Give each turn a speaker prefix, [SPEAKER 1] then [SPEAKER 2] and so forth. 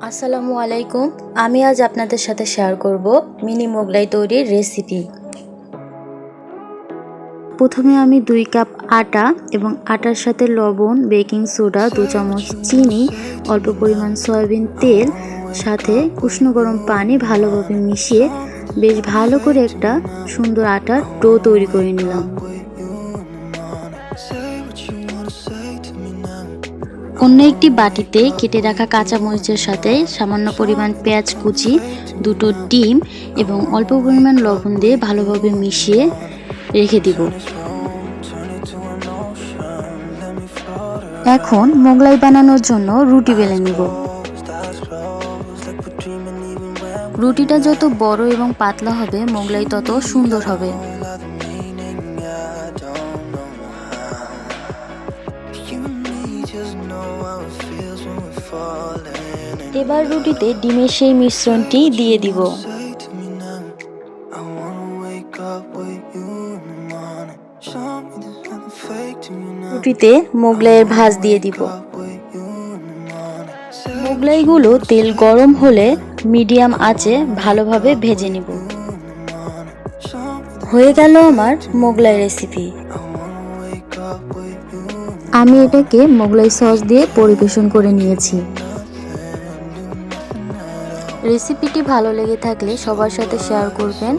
[SPEAKER 1] আসসালামু আলাইকুম। আমি আজ আপনাদের সাথে শেয়ার করব মিনি মোগলাই তৈরির রেসিপি। প্রথমে আমি 2 কাপ আটা এবং আটার সাথে লবণ, বেকিং সোডা, 2 চামচ চিনি, অল্প পরিমাণ সয়াবিন তেল, সাথে উষ্ণ গরম পানি ভালোভাবে মিশিয়ে বেশ ভালো করে একটা সুন্দর আটার ডো তৈরি করে নিলাম। অন্য একটি বাটিতে কেটে রাখা কাঁচামরিচের সাথে সামান্য পরিমাণ পেঁয়াজ কুচি, 2টো ডিম এবং অল্প পরিমাণ লবণ দিয়ে ভালোভাবে মিশিয়ে রেখে দিব। এখন মোগলাই বানানোর জন্য রুটি বেলে নিব। রুটিটা যত বড় এবং পাতলা হবে মোগলাই তত সুন্দর হবে। এবার রুটিতে ডিমের সেই মিশ্রণটি দিয়ে দিব। রুটিতে মোগলাইয়ের ভাঁজ দিয়ে দিব। মোগলাইগুলো তেল গরম হলে মিডিয়াম আঁচে ভালোভাবে ভেজে নিব। হয়ে গেল আমার মোগলাই রেসিপি। আমি এটাকে মোগলাই সস দিয়ে পরিবেশন করে নিয়েছি। রেসিপিটি ভালো লেগে থাকলে সবার সাথে শেয়ার করবেন।